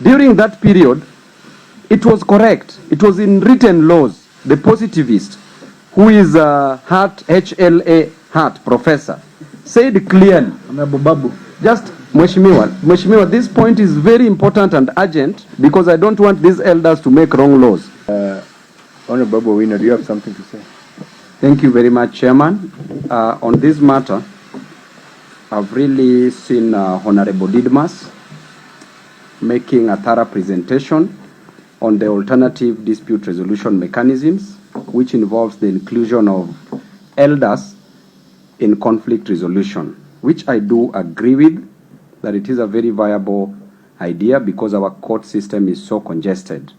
During that period, it was correct. It was in written laws. The positivist, who is a HLA professor, said clearly, Babu. just Mheshimiwa, this point is very important and urgent because I don't want these elders to make wrong laws. Honorable Babu Owino, do you have something to say? Thank you very much, Chairman. On this matter, I've really seen Honorable Didmus making a thorough presentation on the alternative dispute resolution mechanisms, which involves the inclusion of elders in conflict resolution, which I do agree with, that it is a very viable idea because our court system is so congested.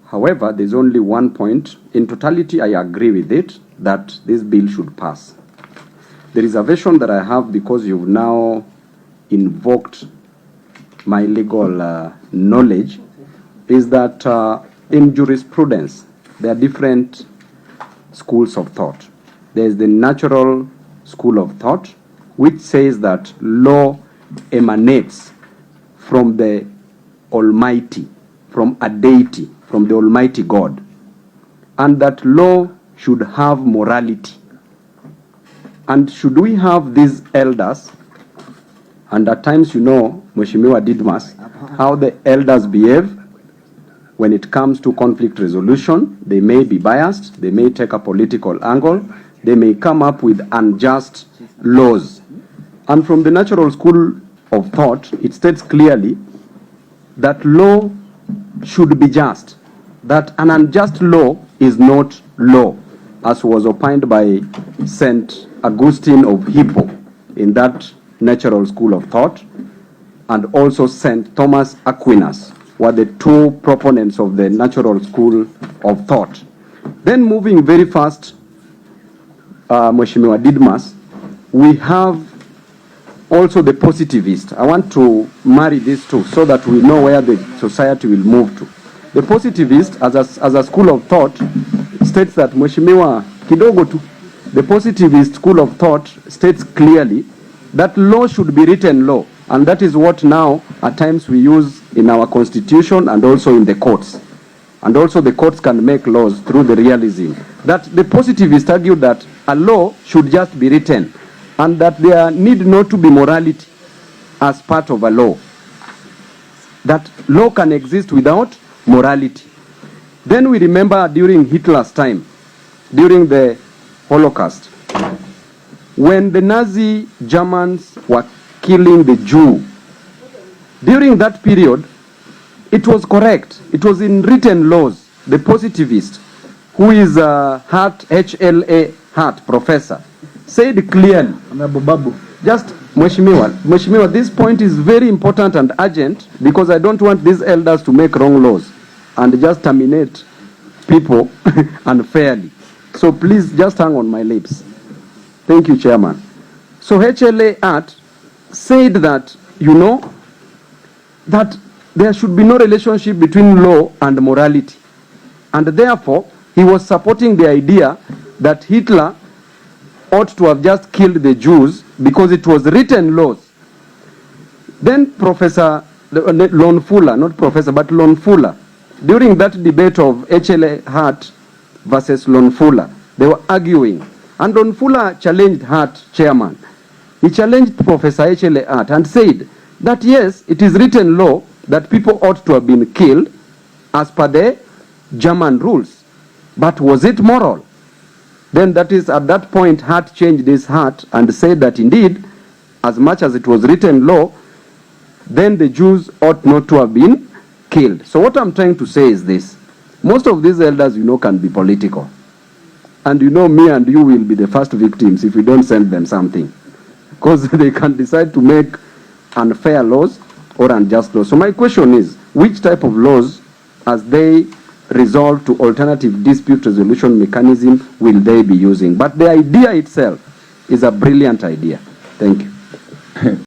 However, there's only one point. In totality, I agree with it, that this bill should pass. The reservation that I have, because you've now invoked my legal knowledge, is that in jurisprudence, there are different schools of thought. There is the natural school of thought, which says that law emanates from the Almighty, from a deity, from the Almighty God, and that law should have morality. And should we have these elders, and at times, you know, Mheshimiwa Didmus, how the elders behave when it comes to conflict resolution. They may be biased, they may take a political angle, they may come up with unjust laws. And from the natural school of thought, it states clearly that law should be just, that an unjust law is not law, as was opined by St. Augustine of Hippo in that natural school of thought, and also St. Thomas Aquinas were the two proponents of the natural school of thought. Then moving very fast, Mheshimiwa Didmus, we have also the positivist. I want to marry these two so that we know where the society will move to. The positivist, as a school of thought, states that, Mheshimiwa, kidogo tu, the positivist school of thought states clearly that law should be written law, and that is what now at times we use in our constitution and also in the courts. And also the courts can make laws through the realism. That the positivists argue that a law should just be written, and that there need not to be morality as part of a law. That law can exist without morality. Then we remember during Hitler's time, during the Holocaust, when the Nazi Germans were killing the Jew. During that period, it was correct. It was in written laws. The positivist, who is a HLA professor, said clearly, Babu. just Mheshimiwa, this point is very important and urgent because I don't want these elders to make wrong laws and just terminate people unfairly. So please just hang on my lips. Thank you, Chairman. So HLA said that, you know, that there should be no relationship between law and morality. And therefore, he was supporting the idea that Hitler ought to have just killed the Jews because it was written laws. Then Professor Lon Fuller, not Professor, but Lon Fuller, during that debate of HLA Hart versus Lon Fuller, they were arguing. And Lon Fuller challenged Hart, chairman. He challenged Professor HLA Hart and said that yes, it is written law that people ought to have been killed as per the German rules. But was it moral? Then that is at that point Hart changed his heart and said that indeed, as much as it was written law, then the Jews ought not to have been killed. So what I'm trying to say is this. Most of these elders, you know, can be political. And you know, me and you will be the first victims if we don't send them something. Because they can decide to make unfair laws or unjust laws. So my question is, which type of laws, as they resolve to alternative dispute resolution mechanism, will they be using? But the idea itself is a brilliant idea. Thank you.